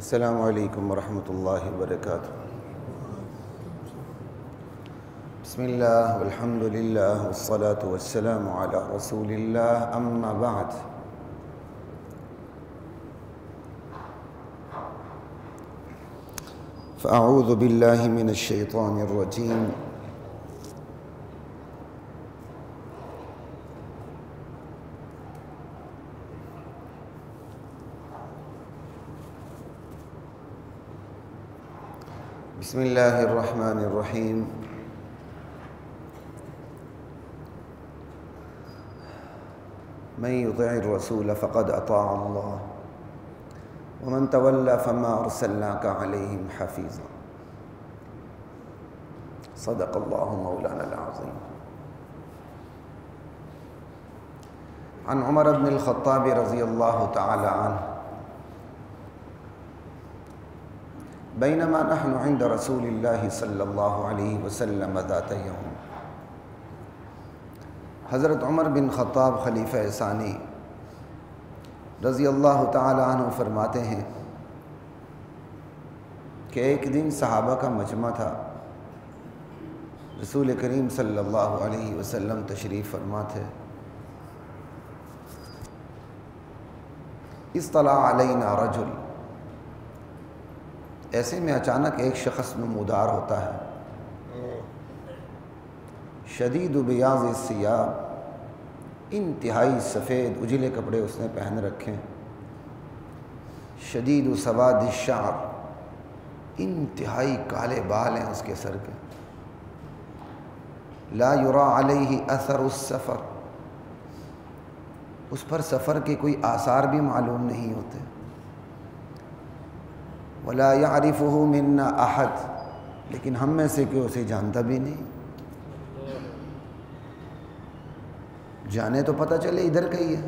السلام علیکم ورحمۃ اللہ وبرکاتہ۔ بسم اللہ والحمد للہ والصلاة والسلام علی رسول اللہ، اما بعد۔ فاعوذ باللہ من الشیطان الرجیم۔ بسم اللہ الرحمن الرحیم۔ من یطع الرسول فقد اطاع اللہ ومن تولى فما ارسلناک علیہم حفیظا۔ صدق اللہ مولانا العظیم۔ عن عمر بن الخطاب رضی اللہ تعالی عنہ بینما نحن عند رسول اللہ صلی اللہ علیہ وسلم ذات یوم۔ حضرت عمر بن خطاب خلیفہ ثانی رضی اللہ تعالی عنہ فرماتے ہیں کہ ایک دن صحابہ کا مجمع تھا، رسول کریم صلی اللہ علیہ وسلم تشریف فرما تھے۔ اطلع علینا رجل، ایسے میں اچانک ایک شخص نمودار ہوتا ہے، شدید بیاض الثیاب، انتہائی سفید اجلے کپڑے اس نے پہن رکھے، شدید سواد الشعر، انتہائی کالے بال ہیں اس کے سر کے، لا یری علیہ اثر السفر، اس پر سفر کے کوئی آثار بھی معلوم نہیں ہوتے، ولا یعرفہ منا احد، لیکن ہم میں سے کوئی اسے جانتا بھی نہیں۔ جانے تو پتہ چلے ادھر کا ہی ہے،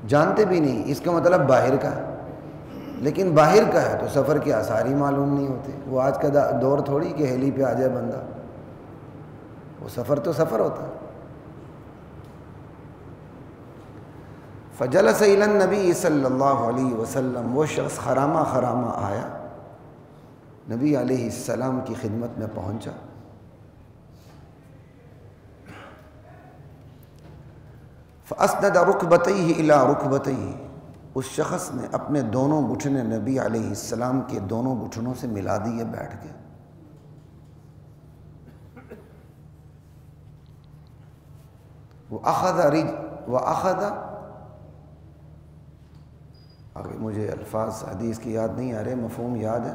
جانتے بھی نہیں، اس کا مطلب باہر کا ہے، لیکن باہر کا ہے تو سفر کے آثار ہی معلوم نہیں ہوتے۔ وہ آج کا دور تھوڑی کہ ہیلی پہ آ جائے بندہ، وہ سفر تو سفر ہوتا ہے۔ فجلس الی النبی صلی اللہ علیہ وسلم، وہ شخص خرامہ خرامہ آیا، نبی علیہ السلام کی خدمت میں پہنچا۔ فاسند رکبتیہ الی رکبتیہ، اس شخص نے اپنے دونوں گھٹنے نبی علیہ السلام کے دونوں گھٹنوں سے ملا دیے بیٹھ کے۔ وَأَخَذَ آگے مجھے الفاظ حدیث کی یاد نہیں آ رہے، مفہوم یاد ہے۔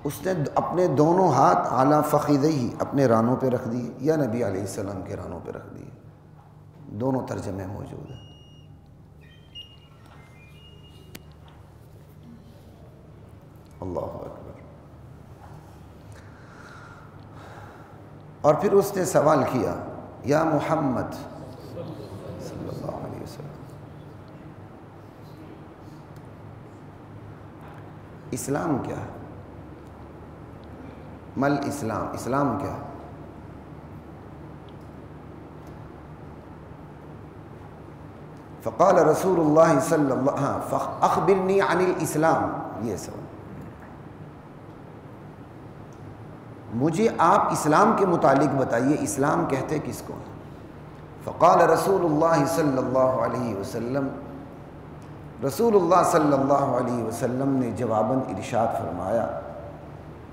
اس نے اپنے دونوں ہاتھ اعلیٰ فخذیہ، اپنے رانوں پہ رکھ دیے، یا نبی علیہ السلام کے رانوں پہ رکھ دیے، دونوں ترجمے موجود ہیں۔ اللہ اکبر۔ اور پھر اس نے سوال کیا، یا محمد صلی اللہ علیہ وسلم، اسلام کیا ہے؟ مل اسلام، اسلام کیا ہے؟ فقال رسول اللہ صلی اللہ اخبرنی عن الاسلام، یہ سوال، مجھے آپ اسلام کے متعلق بتائیے، اسلام کہتے کس کو؟ فقال رسول اللہ صلی اللہ علیہ وسلم، رسول اللہ صلی اللہ علیہ وسلم نے جواباً ارشاد فرمایا،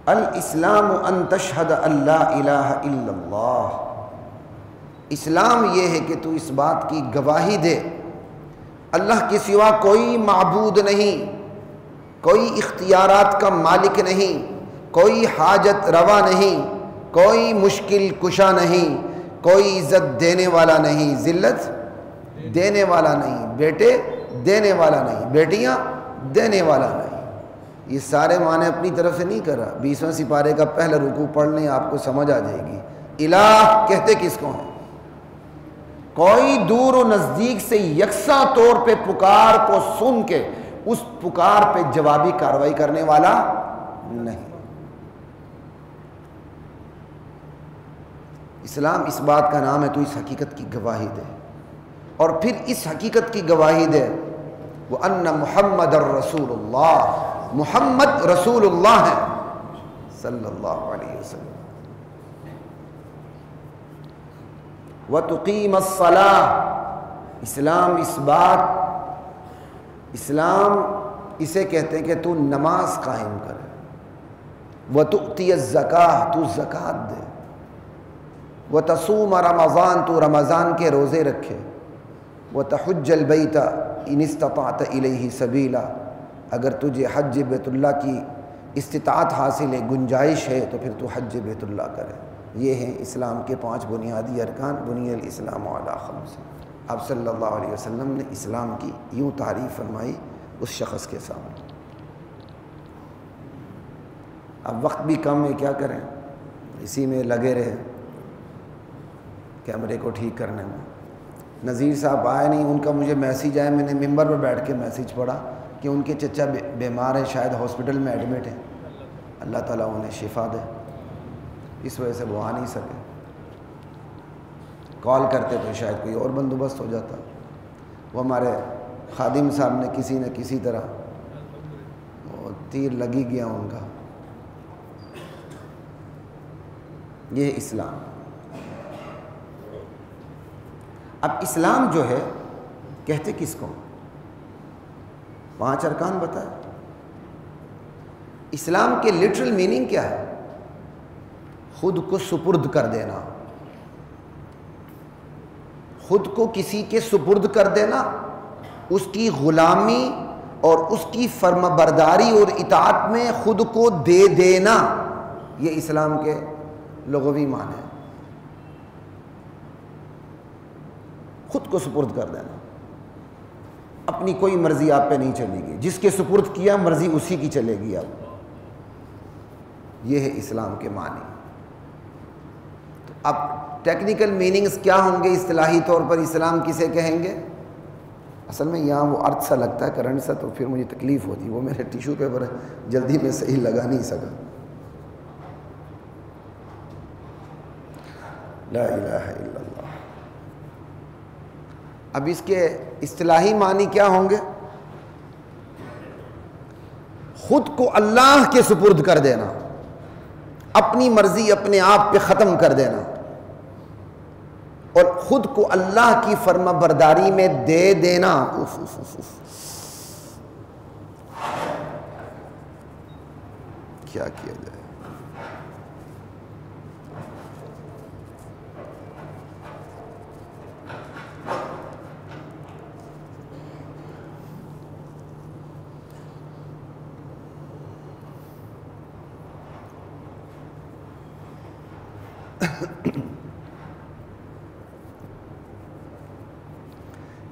الاسلام ان تشہد ان لا الہ الا اللہ، اسلام یہ ہے کہ تو اس بات کی گواہی دے اللہ کے سوا کوئی معبود نہیں، کوئی اختیارات کا مالک نہیں، کوئی حاجت روا نہیں، کوئی مشکل کشا نہیں، کوئی عزت دینے والا نہیں، ذلت دینے والا نہیں، بیٹے دینے والا نہیں، بیٹیاں دینے والا نہیں۔ یہ سارے معنی اپنی طرف سے نہیں کر رہا، 20ویں سپارے کا پہلا رکوع پڑھ لیں آپ کو سمجھ آ جائے گی۔ الہ کہتے کس کو ہیں؟ کوئی دور و نزدیک سے یکساں طور پہ پکار کو سن کے اس پکار پہ جوابی کارروائی کرنے والا نہیں۔ اسلام اس بات کا نام ہے تو اس حقیقت کی گواہی دے، اور پھر اس حقیقت کی گواہی دے وَأَنَّ مُحَمَّدَ الرَّسُولُ اللَّهِ، محمد رسول اللہ ہے صلی اللہ علیہ وسلم. وَتُقِيمَ الصَّلَاةَ، اسلام اسے کہتے ہیں کہ تو نماز قائم کرے. وَتُؤْتِيَ الزَّكَاةَ، تو زکوٰۃ دے. وَتَصُومَ رمضان، تو رمضان کے روزے رکھے. وَتَحُجَّ الْبَيْتَ إِنِ اسْتَطَعْتَ إِلَيْهِ سَبِيلًا، اگر تجھے حج بیت اللہ کی استطاعت حاصل ہے، گنجائش ہے، تو پھر تو حج بیت اللہ کرے. یہ ہیں اسلام کے 5 بنیادی ارکان. بنی الاسلام علی 5. آپ صلی اللہ علیہ وسلم نے اسلام کی یوں تعریف فرمائی اس شخص کے سامنے. اب وقت بھی کم ہے، کیا کریں، اسی میں لگے رہے کیمرے کو ٹھیک کرنے میں. نذیر صاحب آئے نہیں، ان کا مجھے میسیج آیا، میں نے ممبر پر بیٹھ کے میسیج پڑھا کہ ان کے چچا بیمار ہیں، شاید ہاسپٹل میں ایڈمٹ ہیں، اللہ تعالیٰ انہیں شفا دے. اس وجہ سے وہ آ نہیں سکے. کال کرتے تو شاید کوئی اور بندوبست ہو جاتا. وہ ہمارے خادم صاحب نے کسی نہ کسی طرح وہ تیر لگی گیا ان کا. یہ اسلام. اب اسلام جو ہے کہتے کس کو؟ 5 ارکان بتائے. اسلام کے لٹرل میننگ کیا ہے؟ خود کو سپرد کر دینا، خود کو کسی کے سپرد کر دینا، اس کی غلامی اور اس کی فرما برداری اور اطاعت میں خود کو دے دینا. یہ اسلام کے لغوی معنی ہے. خود کو سپرد کر دینا. اپنی کوئی مرضی آپ پہ نہیں چلے گی، جس کے سپرد کیا مرضی اسی کی چلے گی. اب یہ ہے اسلام کے معنی. تو اب ٹیکنیکل میننگز کیا ہوں گے اصطلاحی طور پر اسلام کسے کہیں گے؟ اصل میں یہاں وہ ارتھ سا لگتا ہے، کرنٹ سا، تو پھر مجھے تکلیف ہوتی. وہ میرے ٹیشو پیپر جلدی میں صحیح لگا نہیں سکا. لا الہ الا اللہ. اب اس کے اصطلاحی معنی کیا ہوں گے؟ خود کو اللہ کے سپرد کر دینا، اپنی مرضی اپنے آپ پہ ختم کر دینا، اور خود کو اللہ کی فرما برداری میں دے دینا. کیا کیا جائے؟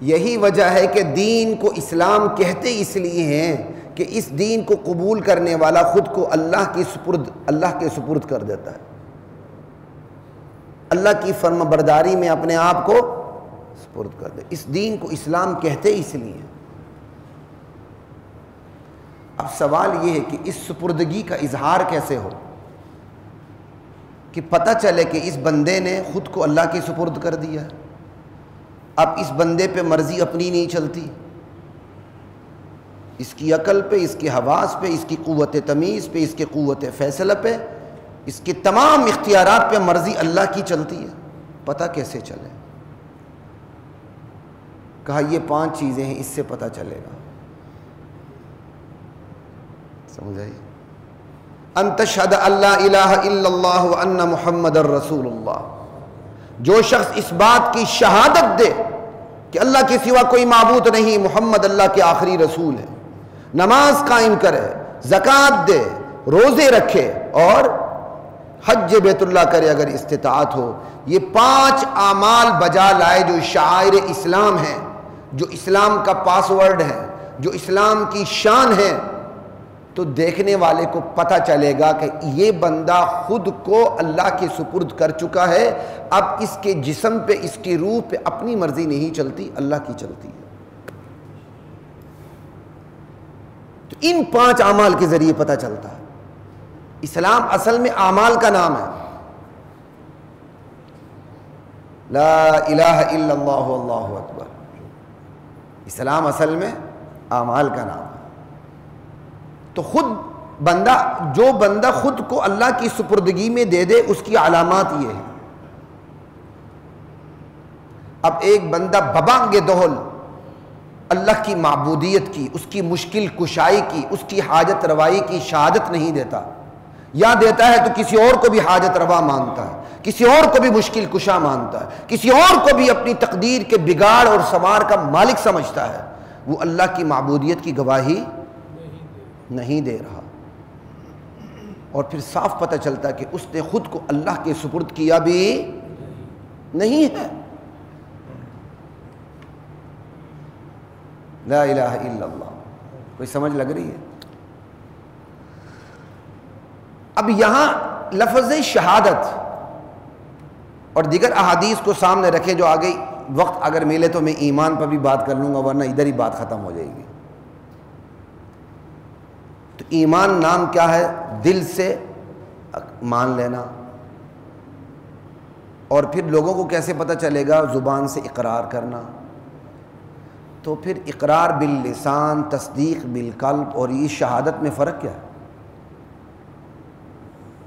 یہی وجہ ہے کہ دین کو اسلام کہتے اس لیے ہیں کہ اس دین کو قبول کرنے والا خود کو اللہ کے سپرد کر دیتا ہے. اللہ کی فرما برداری میں اپنے آپ کو سپرد کر دے. اس دین کو اسلام کہتے اس لیے ہیں. اب سوال یہ ہے کہ اس سپردگی کا اظہار کیسے ہو، کہ پتہ چلے کہ اس بندے نے خود کو اللہ کے سپرد کر دیا. اب اس بندے پہ مرضی اپنی نہیں چلتی، اس کی عقل پہ، اس کے حواس پہ، اس کی قوت تمیز پہ، اس کے قوت فیصلہ پہ، اس کے تمام اختیارات پہ مرضی اللہ کی چلتی ہے. پتہ کیسے چلے؟ کہا یہ 5 چیزیں ہیں، اس سے پتہ چلے گا. سمجھ آئی؟ ان تشہد ان لا الہ الا اللہ وان محمد الرسول اللہ. جو شخص اس بات کی شہادت دے کہ اللہ کے سوا کوئی معبود نہیں، محمد اللہ کے آخری رسول ہے، نماز قائم کرے، زکوٰۃ دے، روزے رکھے اور حج بیت اللہ کرے اگر استطاعت ہو. یہ 5 اعمال بجا لائے جو شعائر اسلام ہیں، جو اسلام کا پاس ورڈ ہے، جو اسلام کی شان ہے، تو دیکھنے والے کو پتہ چلے گا کہ یہ بندہ خود کو اللہ کے سپرد کر چکا ہے. اب اس کے جسم پہ، اس کی روح پہ اپنی مرضی نہیں چلتی، اللہ کی چلتی ہے. تو ان 5 اعمال کے ذریعے پتہ چلتا ہے. اسلام اصل میں اعمال کا نام ہے. لا الہ الا اللہ واللہ اکبر. اسلام اصل میں اعمال کا نام ہے۔ تو جو بندہ خود کو اللہ کی سپردگی میں دے دے، اس کی علامات یہ ہیں۔ اب ایک بندہ ببانگ دہل اللہ کی معبودیت کی، اس کی مشکل کشائی کی، اس کی حاجت روائی کی شہادت نہیں دیتا، یا دیتا ہے تو کسی اور کو بھی حاجت روا مانتا ہے، کسی اور کو بھی مشکل کشا مانتا ہے، کسی اور کو بھی اپنی تقدیر کے بگاڑ اور سنوار کا مالک سمجھتا ہے، وہ اللہ کی معبودیت کی گواہی نہیں دے رہا۔ اور پھر صاف پتہ چلتا ہے کہ اس نے خود کو اللہ کے سپرد کیا بھی نہیں ہے۔ لا الہ الا اللہ، کوئی سمجھ لگ رہی ہے؟ اب یہاں لفظ شہادت اور دیگر احادیث کو سامنے رکھیں، جو آگے وقت اگر ملے تو میں ایمان پر بھی بات کر لوں گا، ورنہ ادھر ہی بات ختم ہو جائے گی۔ تو ایمان نام کیا ہے؟ دل سے مان لینا۔ اور پھر لوگوں کو کیسے پتہ چلے گا؟ زبان سے اقرار کرنا۔ تو پھر اقرار باللسان، تصدیق بالقلب، اور یہ شہادت میں فرق کیا ہے؟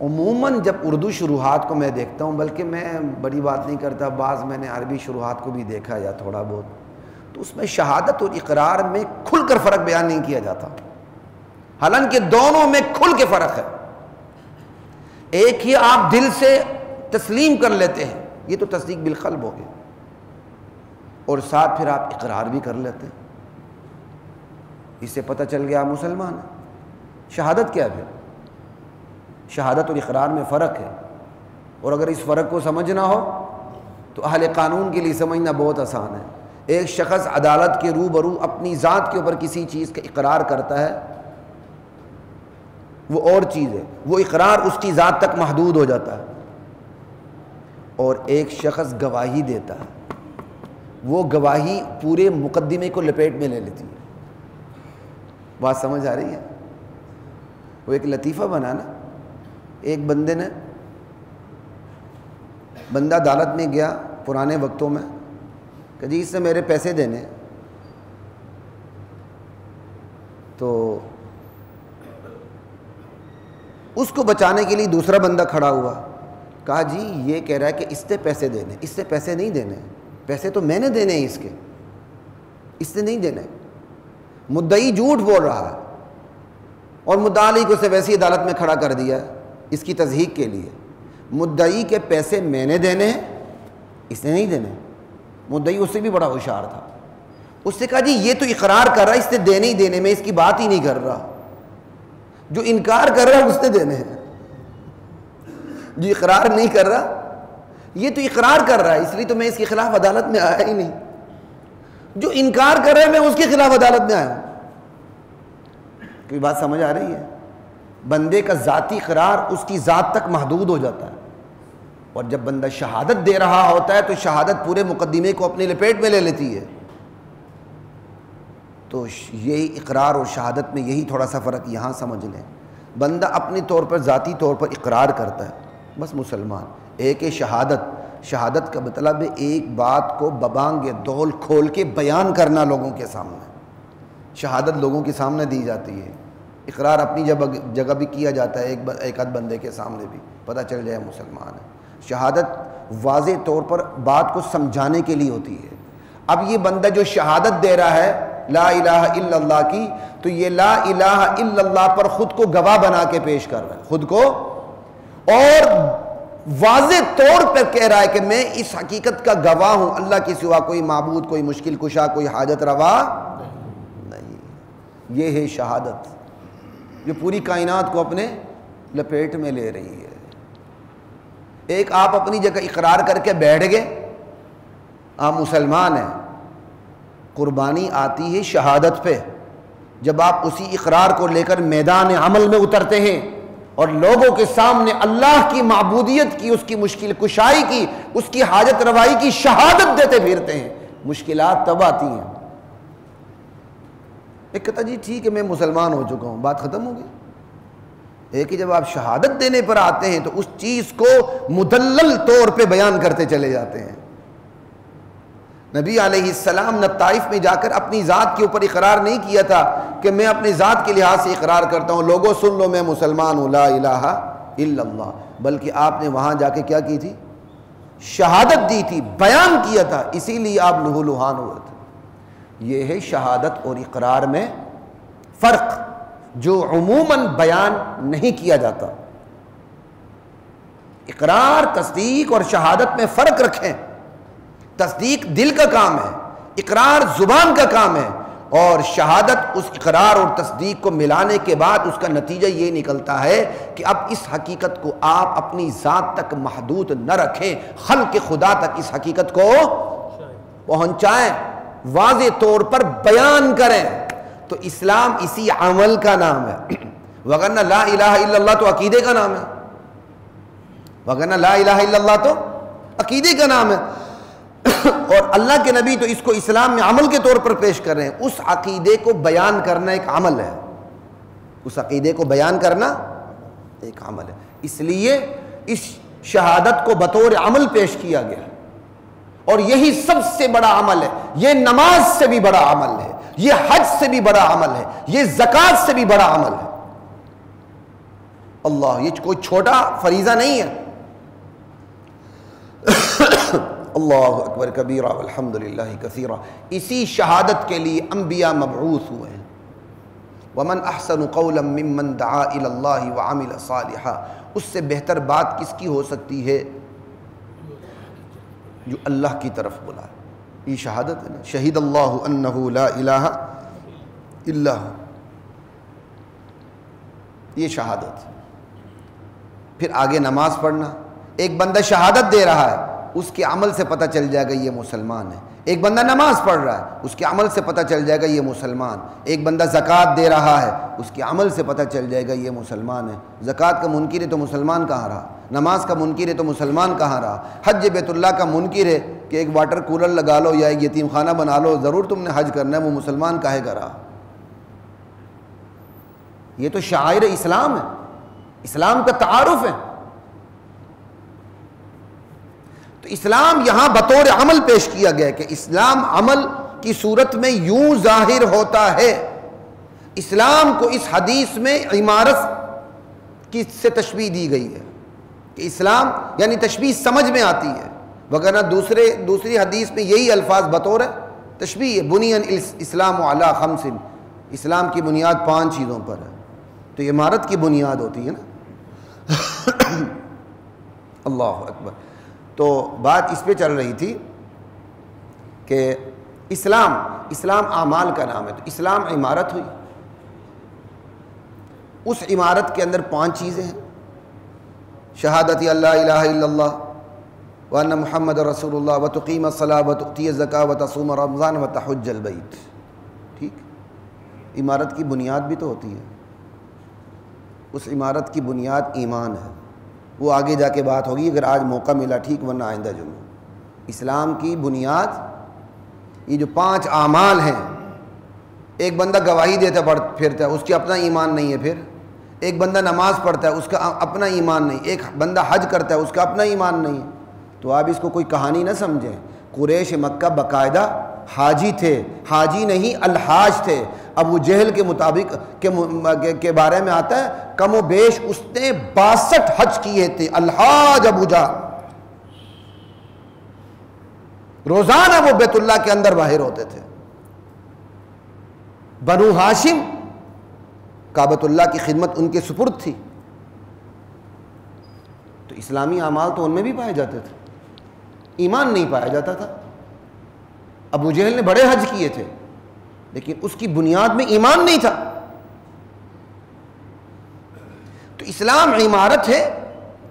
عموماً جب اردو شروحات کو میں دیکھتا ہوں، بلکہ میں بڑی بات نہیں کرتا، بعض میں نے عربی شروحات کو بھی دیکھا یا تھوڑا بہت، تو اس میں شہادت اور اقرار میں کھل کر فرق بیان نہیں کیا جاتا، حالانکہ دونوں میں کھل کے فرق ہے۔ ایک ہی آپ دل سے تسلیم کر لیتے ہیں، یہ تو تصدیق بالقلب ہو گئی، اور ساتھ پھر آپ اقرار بھی کر لیتے ہیں، اس سے پتہ چل گیا آپ مسلمان ہیں۔ شہادت کیا ہے؟ شہادت اور اقرار میں فرق ہے، اور اگر اس فرق کو سمجھنا ہو تو اہل قانون کے لیے سمجھنا بہت آسان ہے۔ ایک شخص عدالت کے روبرو اپنی ذات کے اوپر کسی چیز کا اقرار کرتا ہے، وہ اور چیز ہے، وہ اقرار اس کی ذات تک محدود ہو جاتا ہے، اور ایک شخص گواہی دیتا ہے، وہ گواہی پورے مقدمے کو لپیٹ میں لے لیتی ہے۔ بات سمجھ آ رہی ہے؟ وہ ایک لطیفہ بنا نا، ایک بندہ عدالت میں گیا پرانے وقتوں میں کہ جی اس سے میرے پیسے دینے، تو اس کو بچانے کے لیے دوسرا بندہ کھڑا ہوا، کہا جی یہ کہہ رہا ہے کہ اس سے پیسے دینے، اس سے پیسے نہیں دینے، پیسے تو میں نے دینے ہیں اس سے نہیں دینے۔ مدعی جھوٹ بول رہا ہے، اور مدعی کو اسے ویسی عدالت میں کھڑا کر دیا اس کی تصحیق کے لیے۔ مدعی کے پیسے میں نے دینے ہیں، اس نے نہیں دینے۔ مدعی اس سے بھی بڑا ہوشیار تھا، اس سے کہا جی یہ تو اقرار کر رہا ہے اس نے دینے ہی دینے، میں اس کی بات ہی نہیں کر رہا، جو انکار کر رہا ہے اس نے دینے ہیں، جو اقرار نہیں کر رہا یہ تو اقرار کر رہا ہے، اس لیے تو میں اس کے خلاف عدالت میں آیا ہی نہیں، جو انکار کر رہا ہے میں اس کے خلاف عدالت میں آیا ہوں۔ کوئی بات سمجھ آ رہی ہے؟ بندے کا ذاتی اقرار اس کی ذات تک محدود ہو جاتا ہے، اور جب بندہ شہادت دے رہا ہوتا ہے تو شہادت پورے مقدمے کو اپنے لپیٹ میں لے لیتی ہے۔ تو یہی اقرار اور شہادت میں یہی تھوڑا سا فرق یہاں سمجھ لیں۔ بندہ اپنے طور پر ذاتی طور پر اقرار کرتا ہے، بس مسلمان۔ ایک ہے شہادت کا مطلب ہے ایک بات کو ببانگ دول کھول کے بیان کرنا لوگوں کے سامنے۔ شہادت لوگوں کے سامنے دی جاتی ہے، اقرار اپنی جگہ بھی کیا جاتا ہے، ایک آدھ بندے کے سامنے بھی پتہ چل جائے مسلمان ہے۔ شہادت واضح طور پر بات کو سمجھانے کے لیے ہوتی ہے۔ اب یہ بندہ جو شہادت دے رہا ہے لا الہ الا اللہ کی، تو یہ لا الہ الا اللہ پر خود کو گواہ بنا کے پیش کر رہا ہے، خود کو، اور واضح طور پر کہہ رہا ہے کہ میں اس حقیقت کا گواہ ہوں، اللہ کے سوا کوئی معبود، کوئی مشکل کشا، کوئی حاجت روا نہیں۔ یہ ہے شہادت جو پوری کائنات کو اپنے لپیٹ میں لے رہی ہے۔ ایک آپ اپنی جگہ اقرار کر کے بیٹھ گئے، آپ مسلمان ہیں، قربانی آتی ہے شہادت پہ، جب آپ اسی اقرار کو لے کر میدان عمل میں اترتے ہیں اور لوگوں کے سامنے اللہ کی معبودیت کی، اس کی مشکل کشائی کی، اس کی حاجت روائی کی شہادت دیتے پھرتے ہیں، مشکلات تب آتی ہیں۔ ایک کہتا جی ٹھیک ہے میں مسلمان ہو چکا ہوں، بات ختم ہو گئی۔ ایک کہ جب آپ شہادت دینے پر آتے ہیں تو اس چیز کو مدلل طور پہ بیان کرتے چلے جاتے ہیں۔ نبی علیہ السلام نے طائف میں جا کر اپنی ذات کے اوپر اقرار نہیں کیا تھا کہ میں اپنی ذات کے لحاظ سے اقرار کرتا ہوں، لوگوں سن لو میں مسلمان ہوں، لا الہ الا اللہ، بلکہ آپ نے وہاں جا کے کیا کی تھی؟ شہادت دی تھی، بیان کیا تھا، اسی لیے آپ لہو لہان ہوئے تھے۔ یہ ہے شہادت اور اقرار میں فرق، جو عموماً بیان نہیں کیا جاتا۔ اقرار، تصدیق اور شہادت میں فرق رکھیں۔ تصدیق دل کا کام ہے، اقرار زبان کا کام ہے، اور شہادت اس اقرار اور تصدیق کو ملانے کے بعد اس کا نتیجہ یہ نکلتا ہے کہ اب اس حقیقت کو آپ اپنی ذات تک محدود نہ رکھیں، خلق خدا تک اس حقیقت کو پہنچائیں، واضح طور پر بیان کریں۔ تو اسلام اسی عمل کا نام ہے، وگرنہ لا الہ الا اللہ تو عقیدے کا نام ہے، وگرنہ لا الہ الا اللہ تو عقیدے کا نام ہے، اور اللہ کے نبی تو اس کو اسلام میں عمل کے طور پر پیش کر رہے ہیں۔ اس عقیدے کو بیان کرنا ایک عمل ہے، اس عقیدے کو بیان کرنا ایک عمل ہے، اس لیے اس شہادت کو بطور عمل پیش کیا گیا، اور یہی سب سے بڑا عمل ہے۔ یہ نماز سے بھی بڑا عمل ہے، یہ حج سے بھی بڑا عمل ہے، یہ زکوٰۃ سے بھی بڑا عمل ہے۔ اللہ، یہ کوئی چھوٹا فریضہ نہیں ہے۔ اللہ اکبر کبیرہ والحمد للہ کثیرہ۔ اسی شہادت کے لیے انبیاء مبعوث ہوئے ہیں۔ ومن احسن قولا ممن دعا الی اللہ وعمل صالحا، اس سے بہتر بات کس کی ہو سکتی ہے؟ جو اللہ کی طرف بلائے۔ یہ شہادت ہے نا، شہید اللہ انہ لا الہ الا ہو، یہ شہادت۔ پھر آگے نماز پڑھنا۔ ایک بندہ شہادت دے رہا ہے، اس کے عمل سے پتہ چل جائے گا یہ مسلمان ہے۔ ایک بندہ نماز پڑھ رہا ہے، اس کے عمل سے پتہ چل جائے گا یہ مسلمان۔ ایک بندہ زکوٰۃ دے رہا ہے، اس کے عمل سے پتہ چل جائے گا یہ مسلمان ہے۔ زکوٰۃ کا منکر ہے تو مسلمان کہاں رہا؟ نماز کا منکر ہے تو مسلمان کہاں رہا؟ حج بیت اللہ کا منکر ہے کہ ایک واٹر کولر لگا لو یا ایک یتیم خانہ بنا لو، ضرور تم نے حج کرنا ہے، وہ مسلمان کہے گا رہا؟ یہ تو شعائر اسلام ہے، اسلام کا تعارف ہے۔ تو اسلام یہاں بطور عمل پیش کیا گیا کہ اسلام عمل کی صورت میں یوں ظاہر ہوتا ہے۔ اسلام کو اس حدیث میں عمارت کی سے تشبیہ دی گئی ہے کہ اسلام یعنی تشبیہ سمجھ میں آتی ہے، وگرنہ دوسری حدیث میں یہی الفاظ بطور تشبیہ ہے۔ بنی الاسلام علی خمس، اسلام کی بنیاد 5 چیزوں پر ہے، تو عمارت کی بنیاد ہوتی ہے نا۔ اللہ اکبر۔ تو بات اس پہ چل رہی تھی کہ اسلام اعمال کا نام ہے، تو اسلام عمارت ہوئی۔ اس عمارت کے اندر 5 چیزیں ہیں: شہادت اللہ الہ الا اللہ وان محمد رسول اللہ وتقیم الصلاۃ وتؤتی الزکاۃ وتصوم رمضان وتحج البیت۔ ٹھیک، عمارت کی بنیاد بھی تو ہوتی ہے۔ اس عمارت کی بنیاد ایمان ہے، وہ آگے جا کے بات ہوگی اگر آج موقع ملا ٹھیک، ورنہ آئندہ جمعہ۔ اسلام کی بنیاد یہ جو 5 اعمال ہیں۔ ایک بندہ گواہی دیتا پھرتا ہے، اس کی اپنا ایمان نہیں ہے۔ پھر ایک بندہ نماز پڑھتا ہے، اس کا اپنا ایمان نہیں۔ ایک بندہ حج کرتا ہے، اس کا اپنا ایمان نہیں۔ تو آپ اس کو کوئی کہانی نہ سمجھیں۔ قریش مکہ باقاعدہ حاجی تھے، حاجی نہیں الحاج تھے۔ ابو جہل کے مطابق کے بارے میں آتا ہے کم و بیش اس نے 62 حج کیے تھے۔ الحاج ابو جہل، روزانہ وہ بیت اللہ کے اندر باہر ہوتے تھے۔ بنو ہاشم، کعبۃ اللہ کی خدمت ان کے سپرد تھی، تو اسلامی اعمال تو ان میں بھی پائے جاتے تھے، ایمان نہیں پایا جاتا تھا۔ ابو جہل نے بڑے حج کیے تھے، لیکن اس کی بنیاد میں ایمان نہیں تھا۔ تو اسلام عمارت ہے،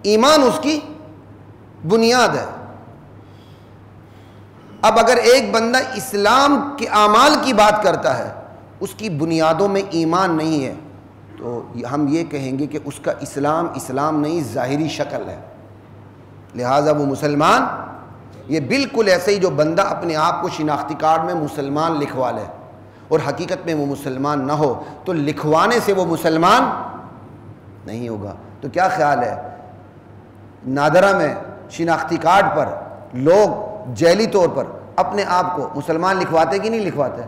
ایمان اس کی بنیاد ہے۔ اب اگر ایک بندہ اسلام کے اعمال کی بات کرتا ہے، اس کی بنیادوں میں ایمان نہیں ہے، تو ہم یہ کہیں گے کہ اس کا اسلام نہیں، ظاہری شکل ہے، لہٰذا وہ مسلمان۔ یہ بالکل ایسے ہی جو بندہ اپنے آپ کو شناختی کارڈ میں مسلمان لکھوا لے اور حقیقت میں وہ مسلمان نہ ہو، تو لکھوانے سے وہ مسلمان نہیں ہوگا۔ تو کیا خیال ہے، نادرہ میں شناختی کارڈ پر لوگ جعلی طور پر اپنے آپ کو مسلمان لکھواتے کہ نہیں لکھواتے؟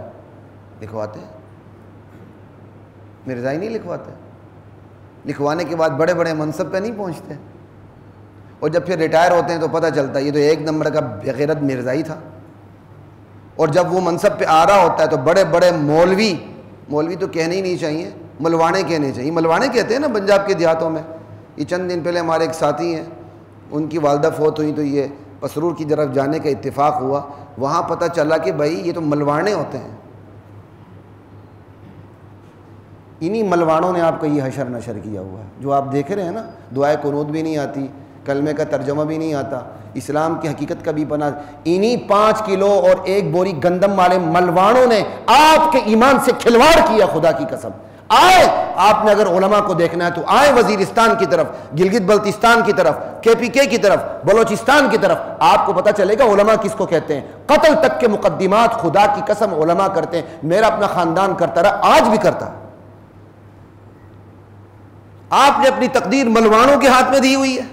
لکھواتے۔ مرزائی نہیں لکھواتے؟ لکھوانے کے بعد بڑے بڑے منصب پہ نہیں پہنچتے، اور جب پھر ریٹائر ہوتے ہیں تو پتہ چلتا ہے یہ تو ایک نمبر کا بغیرت مرزائی تھا، اور جب وہ منصب پہ آ رہا ہوتا ہے تو بڑے بڑے مولوی تو کہنے ہی نہیں چاہیے، ملوانے کہنے چاہیے، ملوانے کہتے ہیں نا پنجاب کے دیہاتوں میں۔ یہ چند دن پہلے ہمارے ایک ساتھی ہیں، ان کی والدہ فوت ہوئی تو یہ پسرور کی طرف جانے کا اتفاق ہوا، وہاں پتہ چلا کہ بھائی یہ تو ملوانے ہوتے ہیں۔ انہی ملوانوں نے آپ کا یہ حشر نشر کیا ہوا ہے جو آپ دیکھ رہے ہیں نا۔ دعائے قنوت بھی نہیں آتی، کلمے کا ترجمہ بھی نہیں آتا، اسلام کی حقیقت کا بھی پناہ، انہی 5 کلو اور 1 بوری گندم والے ملوانوں نے آپ کے ایمان سے کھلواڑ کیا، خدا کی قسم۔ آئے آپ نے اگر علماء کو دیکھنا ہے تو آئے وزیرستان کی طرف، گلگت بلتستان کی طرف، KPK کی طرف، بلوچستان کی طرف، آپ کو پتہ چلے گا علماء کس کو کہتے ہیں۔ قتل تک کے مقدمات خدا کی قسم علماء کرتے ہیں، میرا اپنا خاندان کرتا رہا، آج بھی کرتا ہے۔ آپ نے اپنی تقدیر ملوانوں کے ہاتھ میں دی ہوئی ہے،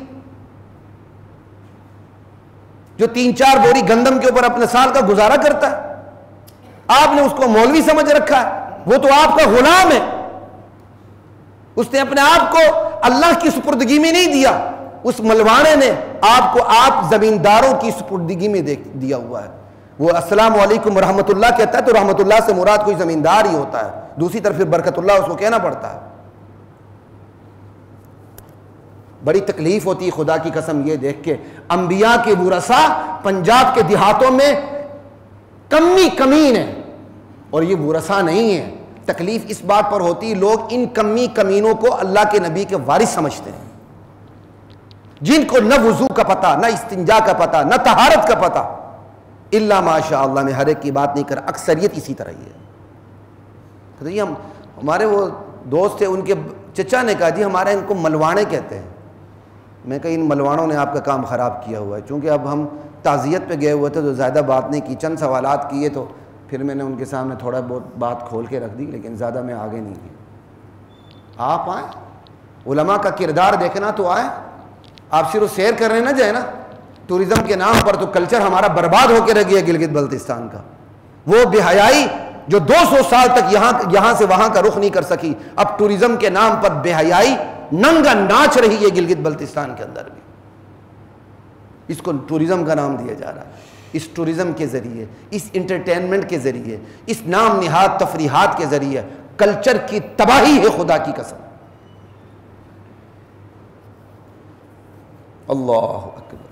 جو 3-4 بوری گندم کے اوپر اپنے سال کا گزارا کرتا ہے۔ آپ نے اس کو مولوی سمجھ رکھا ہے، وہ تو آپ کا غلام ہے، اس نے اپنے آپ کو اللہ کی سپردگی میں نہیں دیا، اس ملوانے نے آپ کو آپ زمینداروں کی سپردگی میں دیا ہوا ہے۔ وہ السلام علیکم ورحمۃ اللہ کہتا ہے تو رحمۃ اللہ سے مراد کوئی زمیندار ہی ہوتا ہے، دوسری طرف پھر برکت اللہ اس کو کہنا پڑتا ہے۔ بڑی تکلیف ہوتی ہے خدا کی قسم یہ دیکھ کے انبیاء کے ورثاء پنجاب کے دیہاتوں میں کمین ہے، اور یہ ورثاء نہیں ہے۔ تکلیف اس بات پر ہوتی لوگ ان کمینوں کو اللہ کے نبی کے وارث سمجھتے ہیں، جن کو نہ وضو کا پتہ، نہ استنجا کا پتہ، نہ طہارت کا پتہ، الا ماشاء اللہ، میں ہر ایک کی بات نہیں کر، اکثریت اسی طرح ہی ہے۔ ہمارے وہ دوست تھے، ان کے چچا نے کہا جی ہمارے ان کو ملوانے کہتے ہیں۔ میں کہا ان ملوانوں نے آپ کا کام خراب کیا ہوا ہے۔ چونکہ اب ہم تعزیت پہ گئے ہوئے تھے تو زیادہ بات نہیں کی، چند سوالات کیے تو پھر میں نے ان کے سامنے تھوڑا بہت بات کھول کے رکھ دی، لیکن زیادہ میں آگے نہیں کی۔ آپ آئیں، علماء کا کردار دیکھنا تو آئیں، آپ صرف سیر کرنے نہ جائیں نا۔ ٹورزم کے نام پر تو کلچر ہمارا برباد ہو کے رہ گیا گلگت بلتستان کا۔ وہ بے حیائی جو 200 سال تک یہاں سے وہاں کا رخ نہیں کر سکی، اب ٹورزم کے نام پر بے حیائی ننگا ناچ رہی ہے گلگت بلتستان کے اندر بھی۔ اس کو ٹورزم کا نام دیا جا رہا ہے۔ اس ٹورزم کے ذریعے، اس انٹرٹینمنٹ کے ذریعے، اس نام نہاد تفریحات کے ذریعے کلچر کی تباہی ہے خدا کی قسم۔ اللہ اکبر۔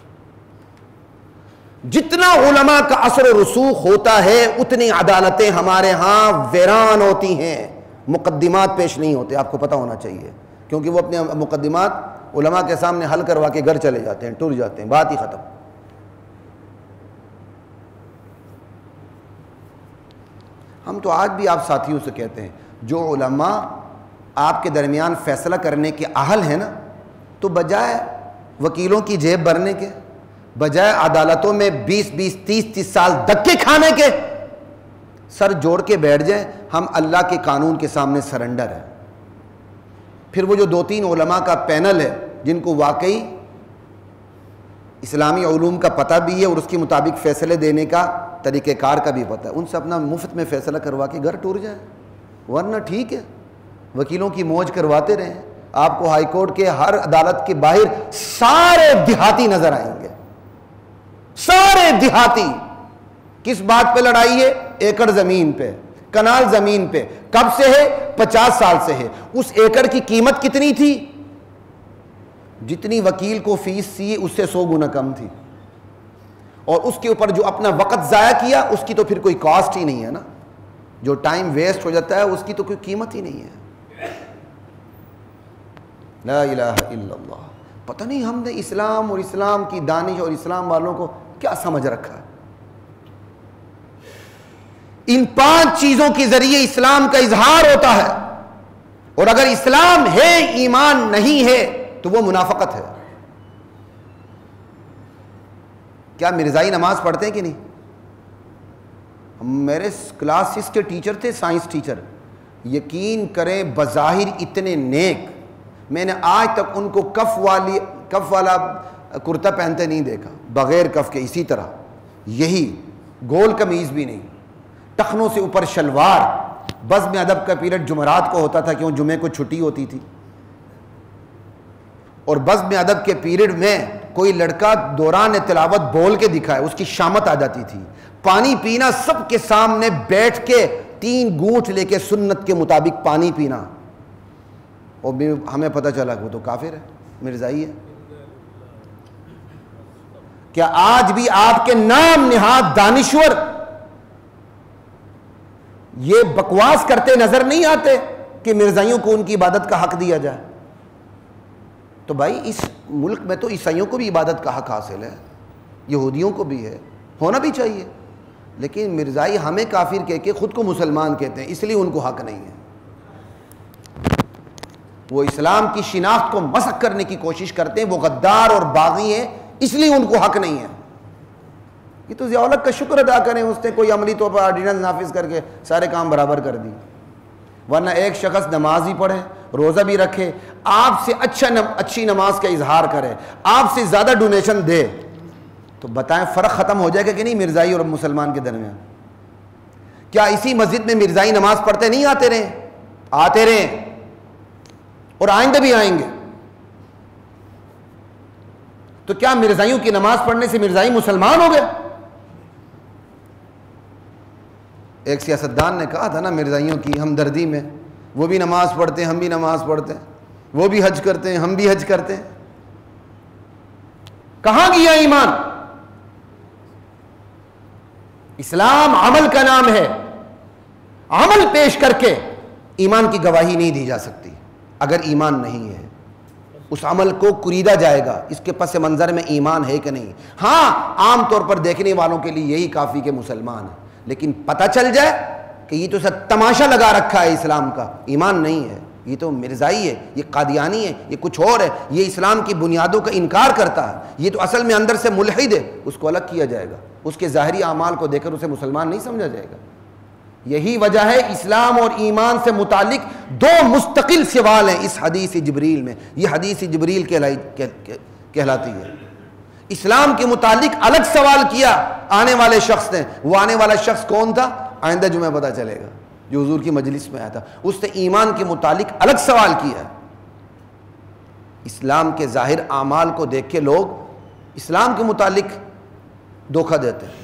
جتنا علماء کا اثر و رسوخ ہوتا ہے اتنی عدالتیں ہمارے ہاں ویران ہوتی ہیں، مقدمات پیش نہیں ہوتے، آپ کو پتہ ہونا چاہیے، کیونکہ وہ اپنے مقدمات علماء کے سامنے حل کروا کے گھر چلے جاتے ہیں، ٹر جاتے ہیں، بات ہی ختم۔ ہم تو آج بھی آپ ساتھیوں سے کہتے ہیں جو علماء آپ کے درمیان فیصلہ کرنے کے اہل ہیں نا، تو بجائے وکیلوں کی جیب بھرنے کے، بجائے عدالتوں میں 20-20 30-30 سال دھکے کھانے کے، سر جوڑ کے بیٹھ جائیں، ہم اللہ کے قانون کے سامنے سرنڈر ہیں۔ پھر وہ جو 2-3 علماء کا پینل ہے جن کو واقعی اسلامی علوم کا پتہ بھی ہے اور اس کے مطابق فیصلے دینے کا طریقہ کار کا بھی پتہ ہے، ان سے اپنا مفت میں فیصلہ کروا کے گھر ٹور جائیں، ورنہ ٹھیک ہے وکیلوں کی موج کرواتے رہیں۔ آپ کو ہائی کورٹ کے ہر عدالت کے باہر سارے دیہاتی نظر آئیں گے، سارے دیہاتی۔ کس بات پہ لڑائی ہے؟ ایکڑ زمین پہ، کنال زمین پہ۔ کب سے ہے؟ 50 سال سے ہے۔ اس ایکڑ کی قیمت کتنی تھی؟ جتنی وکیل کو فیس سی اس سے 100 گنا کم تھی، اور اس کے اوپر جو اپنا وقت ضائع کیا اس کی تو پھر کوئی کاسٹ ہی نہیں ہے نا، جو ٹائم ویسٹ ہو جاتا ہے اس کی تو کوئی قیمت ہی نہیں ہے۔ لا الہ الا اللہ۔ پتہ نہیں ہم نے اسلام اور اسلام کی دانش اور اسلام والوں کو کیا سمجھ رکھا ہے۔ ان 5 چیزوں کے ذریعے اسلام کا اظہار ہوتا ہے، اور اگر اسلام ہے ایمان نہیں ہے تو وہ منافقت ہے۔ کیا مرزائی نماز پڑھتے ہیں کہ نہیں؟ میرے کلاس 6 کے ٹیچر تھے، سائنس ٹیچر، یقین کریں بظاہر اتنے نیک، میں نے آج تک ان کو کف والا کرتا پہنتے نہیں دیکھا، بغیر کف کے اسی طرح، یہی گول قمیض بھی نہیں، ٹخنوں سے اوپر شلوار۔ بزم ادب کا پیریڈ جمعرات کو ہوتا تھا، کیوں؟ جمعے کو چھٹی ہوتی تھی، اور بزم ادب کے پیریڈ میں کوئی لڑکا دوران تلاوت بول کے دکھائے، اس کی شامت آ جاتی تھی۔ پانی پینا، سب کے سامنے بیٹھ کے 3 گھونٹ لے کے سنت کے مطابق پانی پینا، اور ہمیں پتہ چلا کہ وہ تو کافر ہے، مرزائی ہے۔ کیا آج بھی آپ کے نام نہاد دانشور یہ بکواس کرتے نظر نہیں آتے کہ مرزائیوں کو ان کی عبادت کا حق دیا جائے؟ تو بھائی اس ملک میں تو عیسائیوں کو بھی عبادت کا حق حاصل ہے، یہودیوں کو بھی ہے، ہونا بھی چاہیے، لیکن مرزائی ہمیں کافر کہہ کے خود کو مسلمان کہتے ہیں، اس لیے ان کو حق نہیں ہے۔ وہ اسلام کی شناخت کو مسخ کرنے کی کوشش کرتے ہیں، وہ غدار اور باغی ہیں، اس لیے ان کو حق نہیں ہے۔ یہ تو ضیاء الحق کا شکر ادا کریں، اس نے کوئی عملی طور پر آرڈیننس نافذ کر کے سارے کام برابر کر دی، ورنہ ایک شخص نماز ہی پڑھے، روزہ بھی رکھے، آپ سے اچھی نماز کا اظہار کرے، آپ سے زیادہ ڈونیشن دے، تو بتائیں فرق ختم ہو جائے گا کہ نہیں مرزائی اور مسلمان کے درمیان؟ کیا اسی مسجد میں مرزائی نماز پڑھتے نہیں آتے رہے؟ آتے رہے اور آئندہ بھی آئیں گے۔ تو کیا مرزائیوں کی نماز پڑھنے سے مرزائی مسلمان ہو گئے؟ ایک سیاستدان نے کہا تھا نا مرزائیوں کی ہمدردی میں، وہ بھی نماز پڑھتے ہیں، ہم بھی نماز پڑھتے ہیں، وہ بھی حج کرتے ہیں، ہم بھی حج کرتے ہیں۔ کہاں گیا ایمان؟ اسلام عمل کا نام ہے، عمل پیش کر کے ایمان کی گواہی نہیں دی جا سکتی۔ اگر ایمان نہیں ہے اس عمل کو کریدا جائے گا، اس کے پس منظر میں ایمان ہے کہ نہیں۔ ہاں عام طور پر دیکھنے والوں کے لیے یہی کافی کہ مسلمان ہے، لیکن پتہ چل جائے کہ یہ تو سب تماشا لگا رکھا ہے اسلام کا، ایمان نہیں ہے، یہ تو مرزائی ہے، یہ قادیانی ہے، یہ کچھ اور ہے، یہ اسلام کی بنیادوں کا انکار کرتا ہے، یہ تو اصل میں اندر سے ملحد ہے، اس کو الگ کیا جائے گا، اس کے ظاہری اعمال کو دیکھ کر اسے مسلمان نہیں سمجھا جائے گا۔ یہی وجہ ہے اسلام اور ایمان سے متعلق 2 مستقل سوال ہیں اس حدیث جبریل میں، یہ حدیث جبریل کہلاتی ہے۔ اسلام کے متعلق الگ سوال کیا آنے والے شخص نے، وہ آنے والا شخص کون تھا آئندہ جمعہ پتہ چلے گا، جو حضور کی مجلس میں آیا تھا، اس نے ایمان کے متعلق الگ سوال کیا۔ اسلام کے ظاہر اعمال کو دیکھ کے لوگ اسلام کے متعلق دھوکہ دیتے ہیں،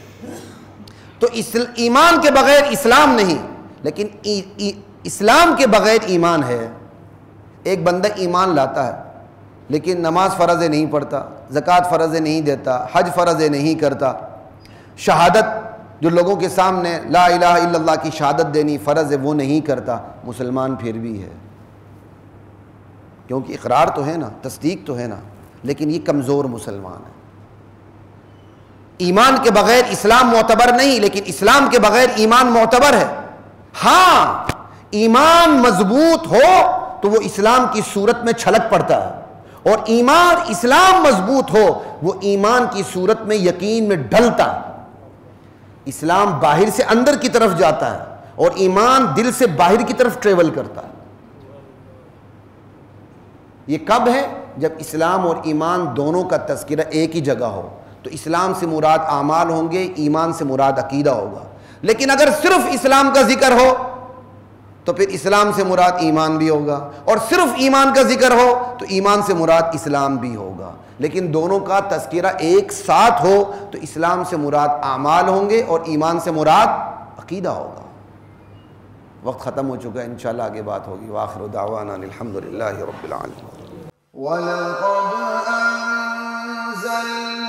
تو ایمان کے بغیر اسلام نہیں، لیکن اسلام کے بغیر ایمان ہے۔ ایک بندہ ایمان لاتا ہے لیکن نماز فرض نہیں پڑھتا، زکوٰۃ فرض نہیں دیتا، حج فرض نہیں کرتا، شہادت جو لوگوں کے سامنے لا الہ الا اللہ کی شہادت دینی فرض ہے وہ نہیں کرتا، مسلمان پھر بھی ہے، کیونکہ اقرار تو ہے نا، تصدیق تو ہے نا، لیکن یہ کمزور مسلمان ہے۔ ایمان کے بغیر اسلام معتبر نہیں، لیکن اسلام کے بغیر ایمان معتبر ہے۔ ہاں ایمان مضبوط ہو تو وہ اسلام کی صورت میں چھلک پڑتا ہے، اور ایمان اسلام مضبوط ہو وہ ایمان کی صورت میں یقین میں ڈھلتا ہے۔ اسلام باہر سے اندر کی طرف جاتا ہے اور ایمان دل سے باہر کی طرف ٹریول کرتا ہے۔ یہ کب ہے؟ جب اسلام اور ایمان دونوں کا تذکرہ ایک ہی جگہ ہو، تو اسلام سے مراد اعمال ہوں گے، ایمان سے مراد عقیدہ ہوگا۔ لیکن اگر صرف اسلام کا ذکر ہو تو پھر اسلام سے مراد ایمان بھی ہوگا، اور صرف ایمان کا ذکر ہو تو ایمان سے مراد اسلام بھی ہوگا۔ لیکن دونوں کا تذکرہ ایک ساتھ ہو تو اسلام سے مراد اعمال ہوں گے اور ایمان سے مراد عقیدہ ہوگا۔ وقت ختم ہو چکا ہے، انشاءاللہ آگے بات ہوگی۔ وآخر دعوانا الحمدللہ رب العالمین۔ وَلَقَدْ أَنزَلْنَا